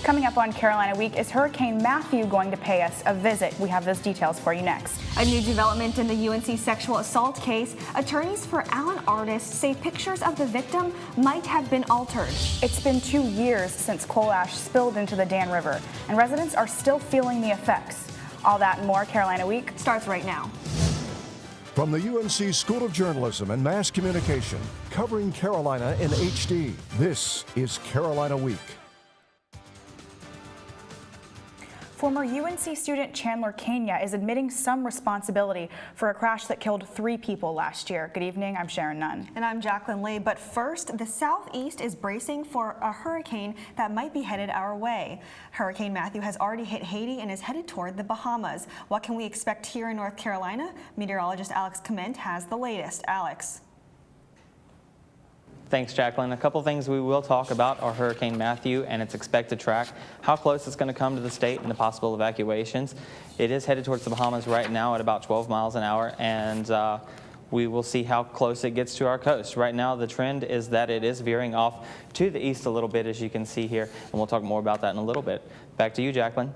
Coming up on Carolina Week, is Hurricane Matthew going to pay us a visit? We have those details for you next. A new development in the UNC sexual assault case. Attorneys for Allen Artis say pictures of the victim might have been altered. It's been 2 years since coal ash spilled into the Dan River, and residents are still feeling the effects. All that and more. Carolina Week starts right now. From the UNC School of Journalism and Mass Communication, covering Carolina in HD, this is Carolina Week. Former UNC student Chandler Kenya is admitting some responsibility for a crash that killed 3 people last year. Good evening, I'm Sharon Nunn. And I'm Jacqueline Lee. But first, the Southeast is bracing for a hurricane that might be headed our way. Hurricane Matthew has already hit Haiti and is headed toward the Bahamas. What can we expect here in North Carolina? Meteorologist Alex Clement has the latest. Alex. Thanks, Jacqueline. A couple things we will talk about are Hurricane Matthew and its expected track, how close it's going to come to the state and the possible evacuations. It is headed towards the Bahamas right now at about 12 miles an hour, and we will see how close it gets to our coast. Right now, the trend is that it is veering off to the east a little bit, as you can see here, and we'll talk more about that in a little bit. Back to you, Jacqueline.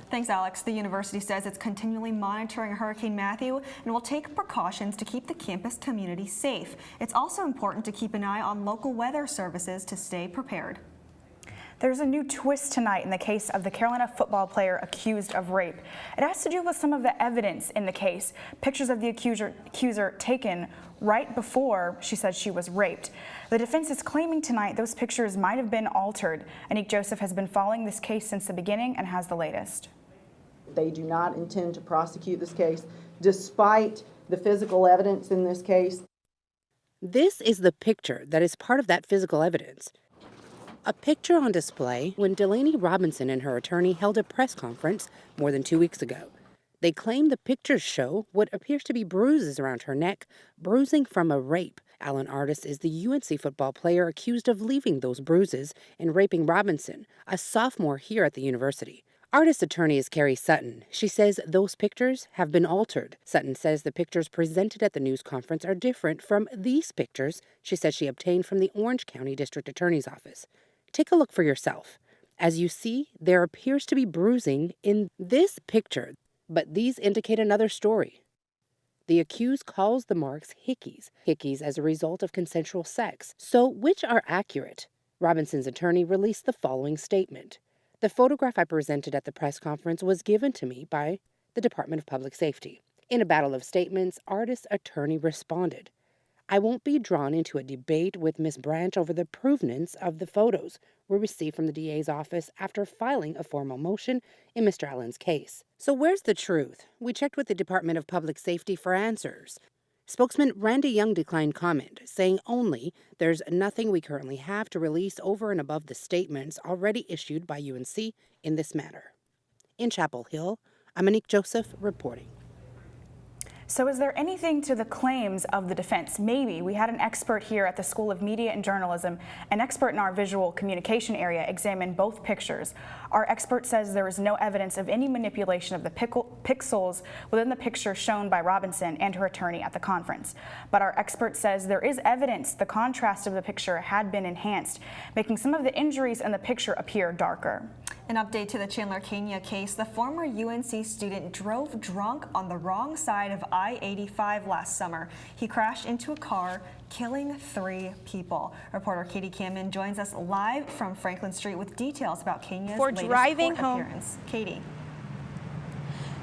Thanks, Alex. The university says it's continually monitoring Hurricane Matthew and will take precautions to keep the campus community safe. It's also important to keep an eye on local weather services to stay prepared. There's a new twist tonight in the case of the Carolina football player accused of rape. It has to do with some of the evidence in the case, pictures of the accuser taken right before she said she was raped. The defense is claiming tonight those pictures might have been altered. Anik Joseph has been following this case since the beginning and has the latest. They do not intend to prosecute this case, despite the physical evidence in this case. This is the picture that is part of that physical evidence. A picture on display when Delaney Robinson and her attorney held a press conference more than 2 weeks ago. They claim the pictures show what appears to be bruises around her neck, bruising from a rape. Allen Artis is the UNC football player accused of leaving those bruises and raping Robinson, a sophomore here at the university. Artis' attorney is Carrie Sutton. She says those pictures have been altered. Sutton says the pictures presented at the news conference are different from these pictures she says she obtained from the Orange County District Attorney's Office. Take a look for yourself. As you see, there appears to be bruising in this picture, but these indicate another story. The accused calls the marks hickeys as a result of consensual sex. So which are accurate? Robinson's attorney released the following statement. The photograph I presented at the press conference was given to me by the Department of Public Safety. In a battle of statements, Artis' attorney responded, I won't be drawn into a debate with Ms. Branch over the provenance of the photos we received from the DA's office after filing a formal motion in Mr. Allen's case. So where's the truth? We checked with the Department of Public Safety for answers. Spokesman Randy Young declined comment, saying only there's nothing we currently have to release over and above the statements already issued by UNC in this matter. In Chapel Hill, I'm Anik Joseph reporting. So is there anything to the claims of the defense? Maybe. We had an expert here at the School of Media and Journalism, an expert in our visual communication area, examine both pictures. Our expert says there is no evidence of any manipulation of the pixels within the picture shown by Robinson and her attorney at the conference. But our expert says there is evidence the contrast of the picture had been enhanced, making some of the injuries in the picture appear darker. An update to the Chandler Kenya case. The former UNC student drove drunk on the wrong side of I-85 last summer. He crashed into a car, killing 3 people. Reporter Katie Camden joins us live from Franklin Street with details about Kenya's latest court appearance. Katie.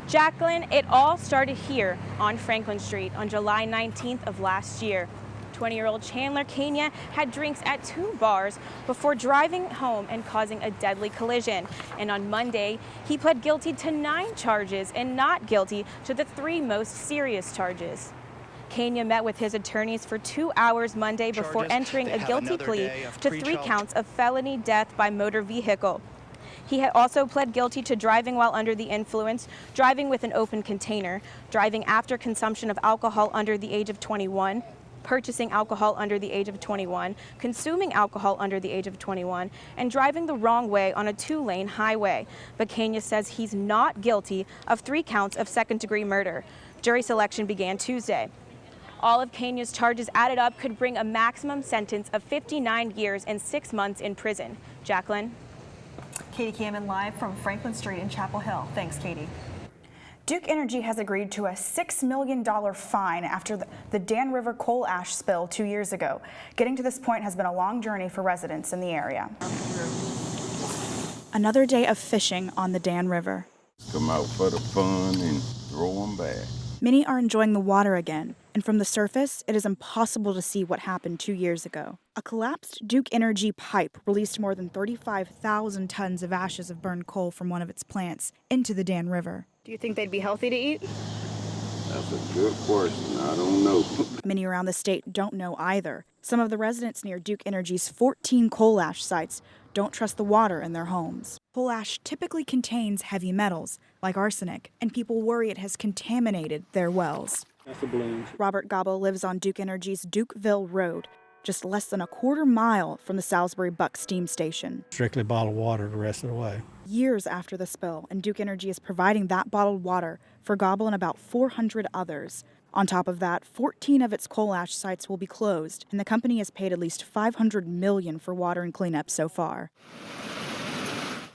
Jacqueline, it all started here on Franklin Street on July 19th of last year. 20-year-old Chandler Kenya had drinks at 2 bars before driving home and causing a deadly collision. And on Monday, he pled guilty to 9 charges and not guilty to the 3 most serious charges. Kenya met with his attorneys for 2 hours Monday before entering a guilty plea to 3 counts of felony death by motor vehicle. He had also pled guilty to driving while under the influence, driving with an open container, driving after consumption of alcohol under the age of 21, purchasing alcohol under the age of 21, consuming alcohol under the age of 21, and driving the wrong way on a 2-lane highway. But Kenya says he's not guilty of 3 counts of second-degree murder. Jury selection began Tuesday. All of Kenya's charges added up could bring a maximum sentence of 59 years and 6 months in prison. Jacqueline? Katie Kamen live from Franklin Street in Chapel Hill. Thanks, Katie. Duke Energy has agreed to a $6 million fine after the Dan River coal ash spill 2 years ago. Getting to this point has been a long journey for residents in the area. Another day of fishing on the Dan River. Come out for the fun and throw them back. Many are enjoying the water again, and from the surface, it is impossible to see what happened 2 years ago. A collapsed Duke Energy pipe released more than 35,000 tons of ashes of burned coal from one of its plants into the Dan River. Do you think they'd be healthy to eat? That's a good question. I don't know. Many around the state don't know either. Some of the residents near Duke Energy's 14 coal ash sites don't trust the water in their homes. Coal ash typically contains heavy metals, like arsenic, and people worry it has contaminated their wells. That's a balloon. Robert Gobble lives on Duke Energy's Dukeville Road, just less than a quarter mile from the Salisbury Buck steam station. Strictly bottled water the rest of the way. Years after the spill, and Duke Energy is providing that bottled water for Gobble and about 400 others. On top of that, 14 of its coal ash sites will be closed, and the company has paid at least $500 million for water and cleanup so far.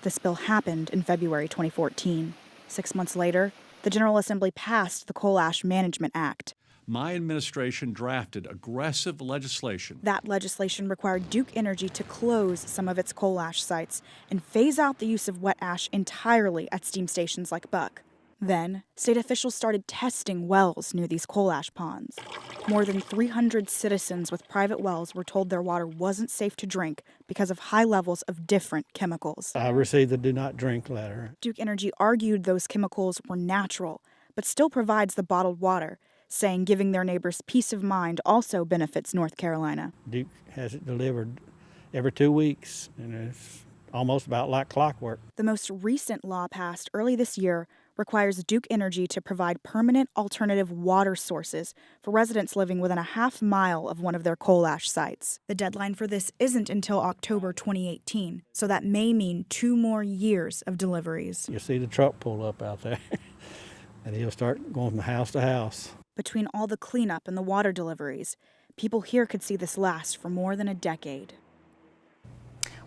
The spill happened in February 2014. 6 months later, the General Assembly passed the Coal Ash Management Act. My administration drafted aggressive legislation. That legislation required Duke Energy to close some of its coal ash sites and phase out the use of wet ash entirely at steam stations like Buck. Then, state officials started testing wells near these coal ash ponds. More than 300 citizens with private wells were told their water wasn't safe to drink because of high levels of different chemicals. I received the do not drink letter. Duke Energy argued those chemicals were natural, but still provides the bottled water, saying giving their neighbors peace of mind also benefits North Carolina. Duke has it delivered every 2 weeks, and it's almost about like clockwork. The most recent law passed early this year requires Duke Energy to provide permanent alternative water sources for residents living within a half mile of one of their coal ash sites. The deadline for this isn't until October 2018, so that may mean 2 more years of deliveries. You'll see the truck pull up out there, and he'll start going from house to house. Between all the cleanup and the water deliveries, people here could see this last for more than a decade.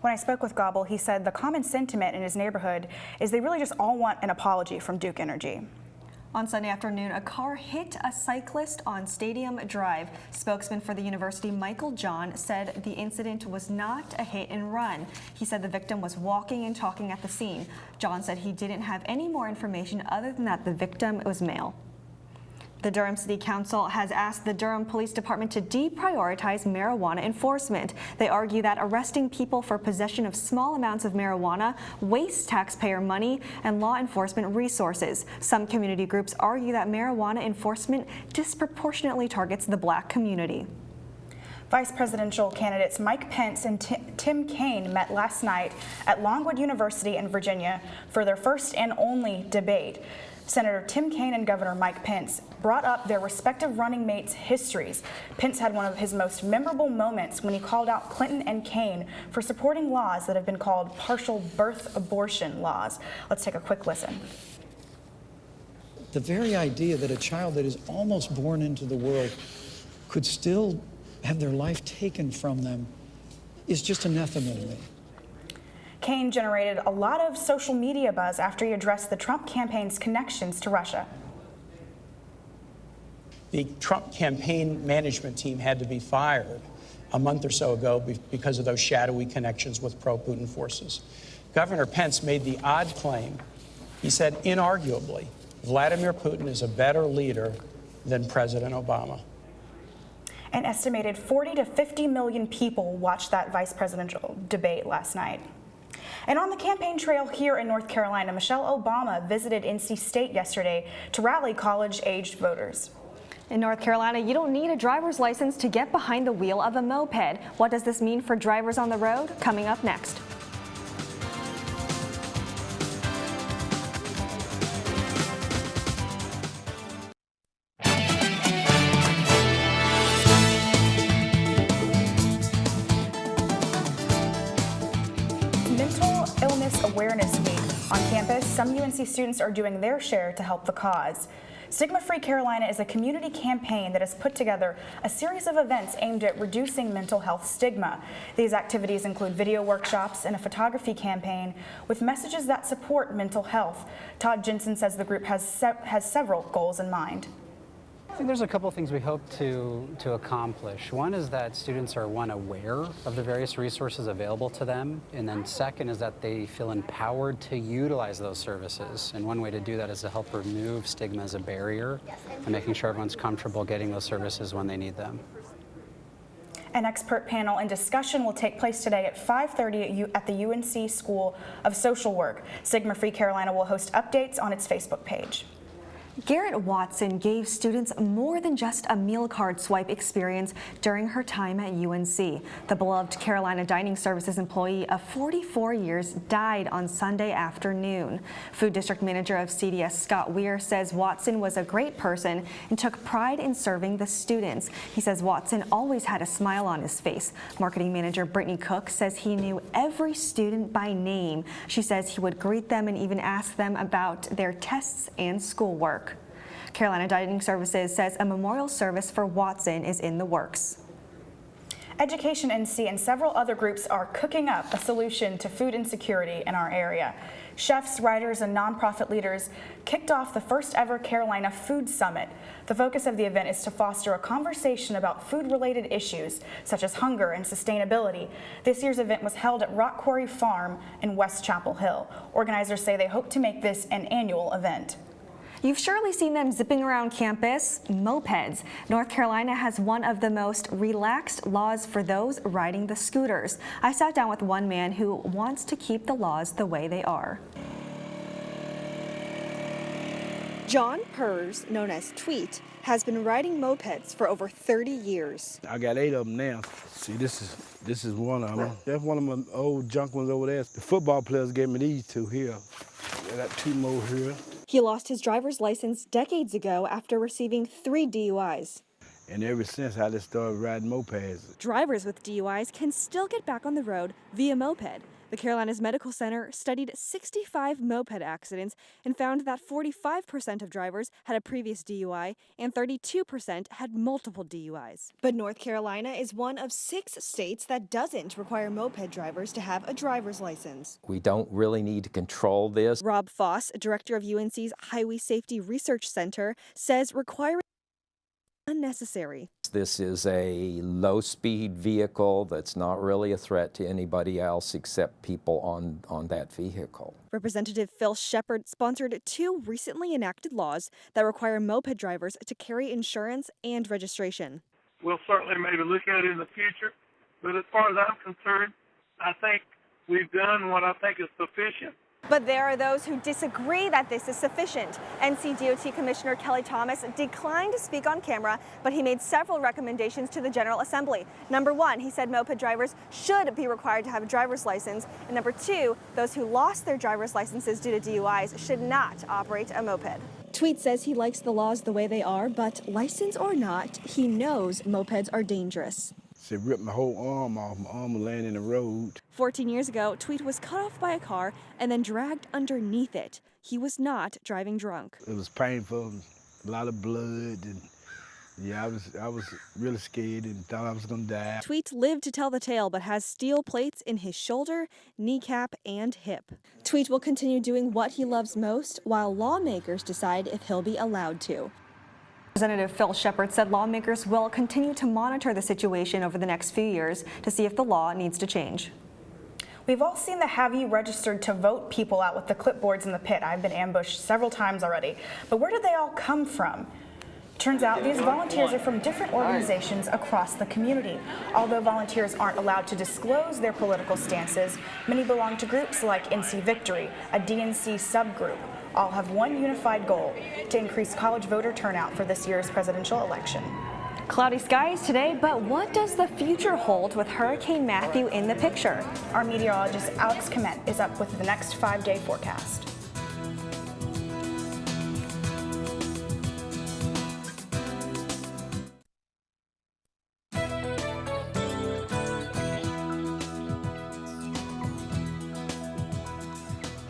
When I spoke with Gobble, he said the common sentiment in his neighborhood is they really just all want an apology from Duke Energy. On Sunday afternoon, a car hit a cyclist on Stadium Drive. Spokesman for the university, Michael John, said the incident was not a hit and run. He said the victim was walking and talking at the scene. John said he didn't have any more information other than that the victim was male. The Durham City Council has asked the Durham Police Department to deprioritize marijuana enforcement. They argue that arresting people for possession of small amounts of marijuana wastes taxpayer money and law enforcement resources. Some community groups argue that marijuana enforcement disproportionately targets the black community. Vice presidential candidates Mike Pence and Tim Kaine met last night at Longwood University in Virginia for their first and only debate. Senator Tim Kaine and Governor Mike Pence brought up their respective running mates' histories. Pence had one of his most memorable moments when he called out Clinton and Kaine for supporting laws that have been called partial birth abortion laws. Let's take a quick listen. The very idea that a child that is almost born into the world could still have their life taken from them is just anathema to me. Kaine generated a lot of social media buzz after he addressed the Trump campaign's connections to Russia. The Trump campaign management team had to be fired a month or so ago because of those shadowy connections with pro-Putin forces. Governor Pence made the odd claim. He said, inarguably, Vladimir Putin is a better leader than President Obama. An estimated 40 to 50 million people watched that vice presidential debate last night. And on the campaign trail here in North Carolina, Michelle Obama visited NC State yesterday to rally college-aged voters. In North Carolina, you don't need a driver's license to get behind the wheel of a moped. What does this mean for drivers on the road? Coming up next. Mental Illness Awareness Week. On campus, some UNC students are doing their share to help the cause. Stigma Free Carolina is a community campaign that has put together a series of events aimed at reducing mental health stigma. These activities include video workshops and a photography campaign with messages that support mental health. Todd Jensen says the group has several goals in mind. I think there's a couple of things we hope to accomplish. One is that students are, one, aware of the various resources available to them, and then second is that they feel empowered to utilize those services. And one way to do that is to help remove stigma as a barrier and making sure everyone's comfortable getting those services when they need them. An expert panel and discussion will take place today at 5:30 at the UNC School of Social Work. Stigma Free Carolina will host updates on its Facebook page. Garrett Watson gave students more than just a meal card swipe experience during her time at UNC. The beloved Carolina Dining Services employee of 44 years died on Sunday afternoon. Food District Manager of CDS Scott Weir says Watson was a great person and took pride in serving the students. He says Watson always had a smile on his face. Marketing Manager Brittany Cook says he knew every student by name. She says he would greet them and even ask them about their tests and schoolwork. Carolina Dining Services says a memorial service for Watson is in the works. Education NC and several other groups are cooking up a solution to food insecurity in our area. Chefs, writers, and nonprofit leaders kicked off the first ever Carolina Food Summit. The focus of the event is to foster a conversation about food-related issues such as hunger and sustainability. This year's event was held at Rock Quarry Farm in West Chapel Hill. Organizers say they hope to make this an annual event. You've surely seen them zipping around campus, mopeds. North Carolina has one of the most relaxed laws for those riding the scooters. I sat down with one man who wants to keep the laws the way they are. John Purrs, known as Tweet, has been riding mopeds for over 30 years. I got 8 of them now. See, this is one of them. That's one of my old junk ones over there. The football players gave me these 2 here. I got 2 more here. He lost his driver's license decades ago after receiving 3 DUIs. And ever since, I just started riding mopeds. Drivers with DUIs can still get back on the road via moped. The Carolinas Medical Center studied 65 moped accidents and found that 45% of drivers had a previous DUI and 32% had multiple DUIs. But North Carolina is one of 6 states that doesn't require moped drivers to have a driver's license. We don't really need to control this. Rob Foss, director of UNC's Highway Safety Research Center, says requiring unnecessary. This is a low-speed vehicle that's not really a threat to anybody else except people on that vehicle. Representative Phil Shepard sponsored 2 recently enacted laws that require moped drivers to carry insurance and registration. We'll certainly maybe look at it in the future, but as far as I'm concerned, I think we've done what I think is sufficient. But there are those who disagree that this is sufficient. NCDOT Commissioner Kelly Thomas declined to speak on camera, but he made several recommendations to the General Assembly. Number 1, he said moped drivers should be required to have a driver's license. And number 2, those who lost their driver's licenses due to DUIs should not operate a moped. Tweet says he likes the laws the way they are, but license or not, he knows mopeds are dangerous. It ripped my whole arm off. My arm was laying in the road. 14 years ago, Tweet was cut off by a car and then dragged underneath it. He was not driving drunk. It was painful, a lot of blood, and yeah, I was really scared and thought I was gonna die. Tweet lived to tell the tale, but has steel plates in his shoulder, kneecap, and hip. Tweet will continue doing what he loves most while lawmakers decide if he'll be allowed to. Representative Phil Shepard said lawmakers will continue to monitor the situation over the next few years to see if the law needs to change. We've all seen the "have you registered to vote" people out with the clipboards in the pit. I've been ambushed several times already. But where did they all come from? Turns out these volunteers are from different organizations across the community. Although volunteers aren't allowed to disclose their political stances, many belong to groups like NC Victory, a DNC subgroup. All have one unified goal: to increase college voter turnout for this year's presidential election. Cloudy skies today, but what does the future hold with Hurricane Matthew in the picture? Our meteorologist Alex Komet is up with the next 5-day forecast.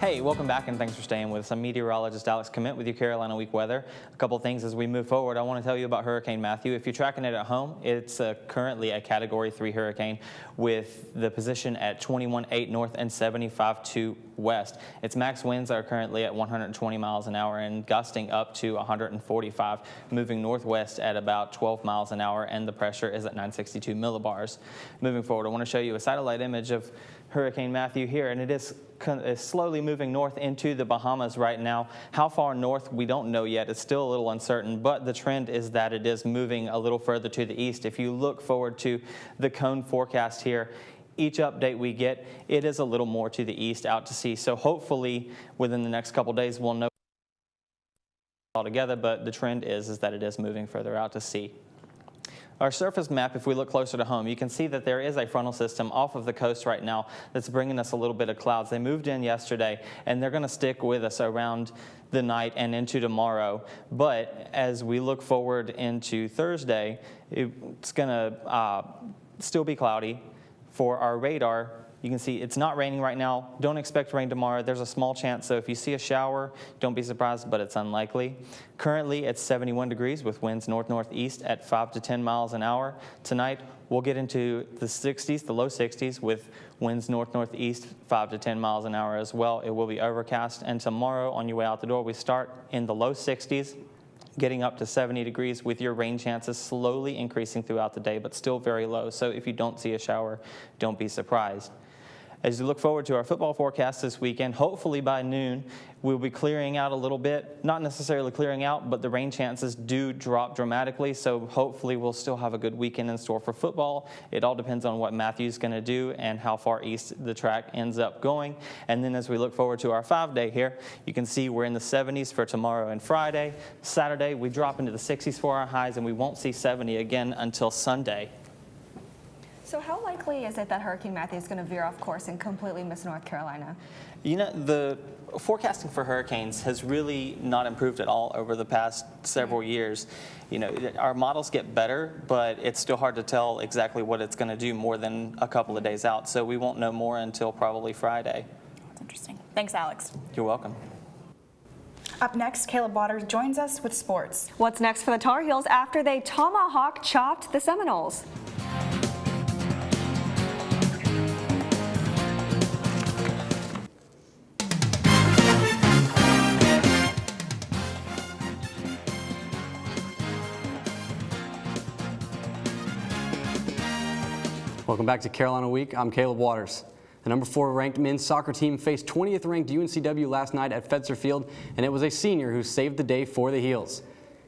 Hey, welcome back and thanks for staying with us. I'm meteorologist Alex Commit with your Carolina Week weather. A couple things as we move forward. I want to tell you about Hurricane Matthew. If you're tracking it at home, it's currently a Category 3 hurricane with the position at 21.8 north and 75.2 west. Its max winds are currently at 120 miles an hour and gusting up to 145, moving northwest at about 12 miles an hour, and the pressure is at 962 millibars. Moving forward, I want to show you a satellite image of Hurricane Matthew here, and it is slowly moving north into the Bahamas right now. How far north, we don't know yet. It's still a little uncertain, but the trend is that it is moving a little further to the east. If you look forward to the cone forecast here, each update we get, it is a little more to the east out to sea. So hopefully within the next couple days we'll know altogether, but the trend is that it is moving further out to sea. Our surface map, if we look closer to home, you can see that there is a frontal system off of the coast right now that's bringing us a little bit of clouds. They moved in yesterday, and they're going to stick with us around the night and into tomorrow. But as we look forward into Thursday, it's going to still be cloudy. For our radar, you can see it's not raining right now. Don't expect rain tomorrow. There's a small chance, so if you see a shower, don't be surprised, but it's unlikely. Currently, it's 71 degrees with winds north-northeast at 5 to 10 miles an hour. Tonight, we'll get into the 60s, the low 60s, with winds north-northeast 5 to 10 miles an hour as well. It will be overcast, and tomorrow, on your way out the door, we start in the low 60s. Getting up to 70 degrees with your rain chances slowly increasing throughout the day, but still very low. So if you don't see a shower, don't be surprised. As you look forward to our football forecast this weekend, hopefully by noon, we'll be clearing out a little bit. Not necessarily clearing out, but the rain chances do drop dramatically, so hopefully we'll still have a good weekend in store for football. It all depends on what Matthew's going to do and how far east the track ends up going. And then as we look forward to our 5-day here, you can see we're in the 70s for tomorrow and Friday. Saturday, we drop into the 60s for our highs, and we won't see 70 again until Sunday. So how likely is it that Hurricane Matthew is going to veer off course and completely miss North Carolina? You know, the forecasting for hurricanes has really not improved at all over the past several years. You know, our models get better, but it's still hard to tell exactly what it's going to do more than a couple of days out. So we won't know more until probably Friday. That's interesting. Thanks, Alex. You're welcome. Up next, Caleb Waters joins us with sports. What's next for the Tar Heels after they tomahawk chopped the Seminoles? Welcome back to Carolina Week. I'm Caleb Waters. The number 4 ranked men's soccer team faced 20th ranked UNCW last night at Fetzer Field, and it was a senior who saved the day for the Heels.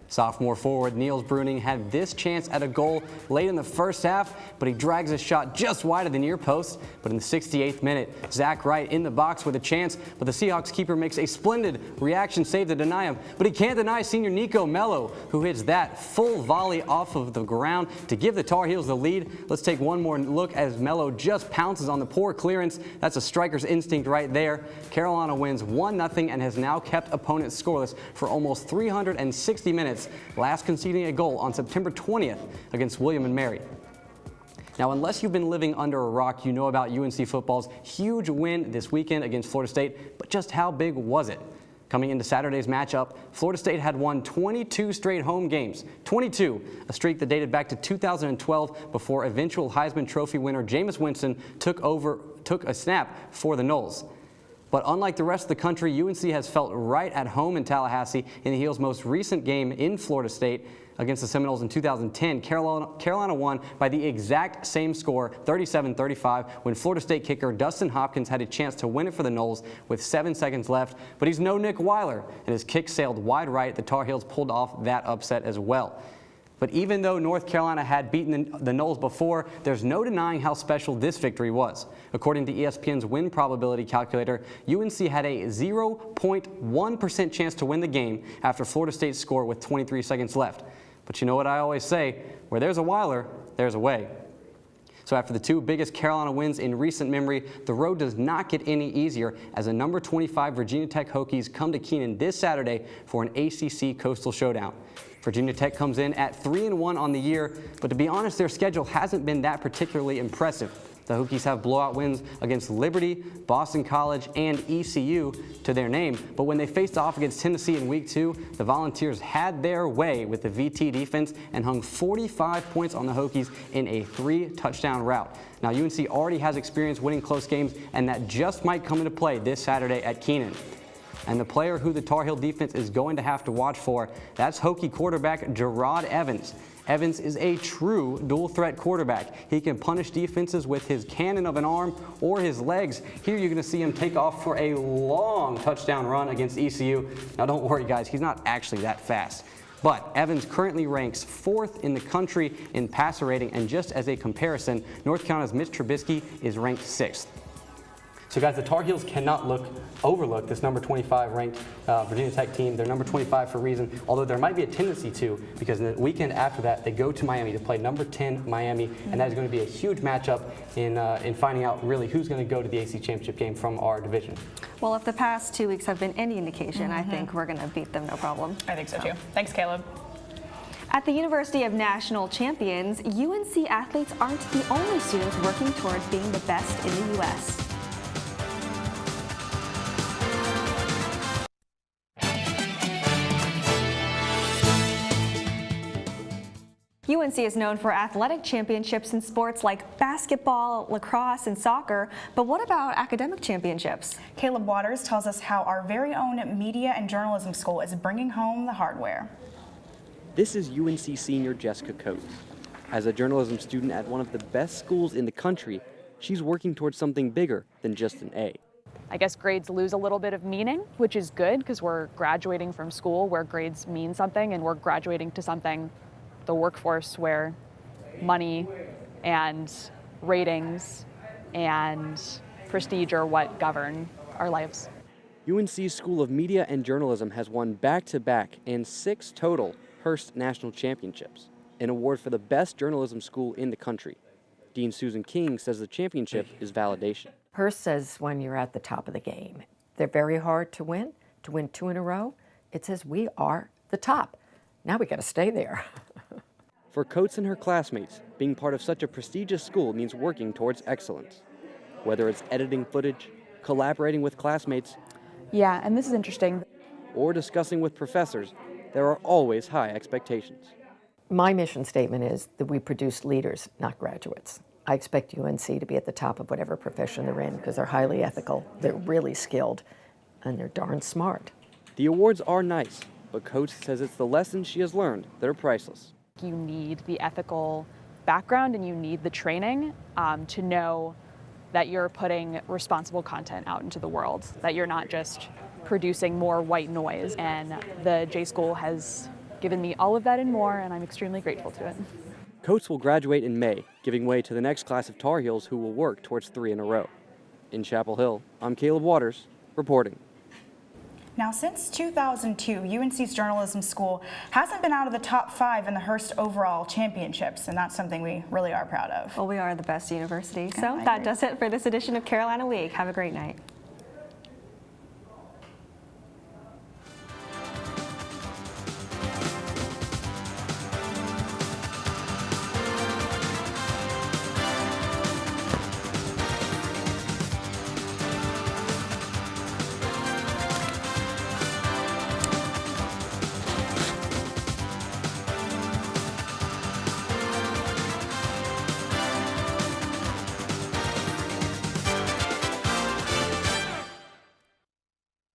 Sophomore forward Niels Bruning had this chance at a goal late in the first half, but he drags a shot just wide of the near post. But in the 68th minute, Zach Wright in the box with a chance, but the Seahawks keeper makes a splendid reaction save to deny him. But he can't deny senior Nico Mello, who hits that full volley off of the ground to give the Tar Heels the lead. Let's take one more look as Mello just pounces on the poor clearance. That's a striker's instinct right there. Carolina wins 1-0 and has now kept opponents scoreless for almost 360 minutes. Last conceding a goal on September 20th against William & Mary. Now, unless you've been living under a rock, you know about UNC football's huge win this weekend against Florida State, but just how big was it? Coming into Saturday's matchup, Florida State had won 22 straight home games. 22, a streak that dated back to 2012 before eventual Heisman Trophy winner Jameis Winston took a snap for the Noles. But unlike the rest of the country, UNC has felt right at home in Tallahassee. In the Heels' most recent game in Florida State against the Seminoles in 2010, Carolina won by the exact same score, 37-35, when Florida State kicker Dustin Hopkins had a chance to win it for the Noles with 7 seconds left. But he's no Nick Weiler, and his kick sailed wide right. The Tar Heels pulled off that upset as well. But even though North Carolina had beaten the Noles before, there's no denying how special this victory was. According to ESPN's win probability calculator, UNC had a 0.1% chance to win the game after Florida State scored with 23 seconds left. But you know what I always say, where there's a Weiler, there's a way. So after the 2 biggest Carolina wins in recent memory, the road does not get any easier as the number 25 Virginia Tech Hokies come to Kenan this Saturday for an ACC Coastal Showdown. Virginia Tech comes in at 3-1 on the year, but to be honest, their schedule hasn't been that particularly impressive. The Hokies have blowout wins against Liberty, Boston College, and ECU to their name, but when they faced off against Tennessee in Week 2, the Volunteers had their way with the VT defense and hung 45 points on the Hokies in a 3-touchdown rout. Now, UNC already has experience winning close games, and that just might come into play this Saturday at Keenan. And the player who the Tar Heel defense is going to have to watch for, that's Hokie quarterback Jerod Evans. Evans is a true dual-threat quarterback. He can punish defenses with his cannon of an arm or his legs. Here you're going to see him take off for a long touchdown run against ECU. Now don't worry, guys, he's not actually that fast. But Evans currently ranks 4th in the country in passer rating, and just as a comparison, North Carolina's Mitch Trubisky is ranked 6th. So guys, the Tar Heels cannot overlook this number 25 ranked Virginia Tech team. They're number 25 for a reason, although there might be a tendency to, because the weekend after that, they go to Miami to play number 10 Miami, and that is going to be a huge matchup in finding out really who's going to go to the AC Championship game from our division. Well, if the past 2 weeks have been any indication, I think we're going to beat them no problem. I think so too. Thanks, Caleb. At the University of National Champions, UNC athletes aren't the only students working towards being the best in the U.S. UNC is known for athletic championships in sports like basketball, lacrosse, and soccer, but what about academic championships? Caleb Waters tells us how our very own media and journalism school is bringing home the hardware. This is UNC senior Jessica Coates. As a journalism student at one of the best schools in the country, she's working towards something bigger than just an A. I guess grades lose a little bit of meaning, which is good because we're graduating from school where grades mean something, and we're graduating to something, the workforce, where money and ratings and prestige are what govern our lives. UNC's School of Media and Journalism has won back-to-back and 6 total Hearst National Championships, an award for the best journalism school in the country. Dean Susan King says the championship is validation. Hearst says when you're at the top of the game. They're very hard to win 2 in a row. It says we are the top. Now we got to stay there. For Coates and her classmates, being part of such a prestigious school means working towards excellence. Whether it's editing footage, collaborating with classmates, Yeah, and this is interesting, or discussing with professors, there are always high expectations. My mission statement is that we produce leaders, not graduates. I expect UNC to be at the top of whatever profession they're in because they're highly ethical, they're really skilled, and they're darn smart. The awards are nice, but Coates says it's the lessons she has learned that are priceless. you need the ethical background and you need the training to know that you're putting responsible content out into the world, that you're not just producing more white noise. And the J School has given me all of that and more, and I'm extremely grateful to it. Coates will graduate in May, giving way to the next class of Tar Heels who will work towards 3 in a row. In Chapel Hill, I'm Caleb Waters, reporting. Now, since 2002, UNC's journalism school hasn't been out of the top 5 in the Hearst overall championships, and that's something we really are proud of. Well, we are the best university. So that does it for this edition of Carolina Week. Have a great night.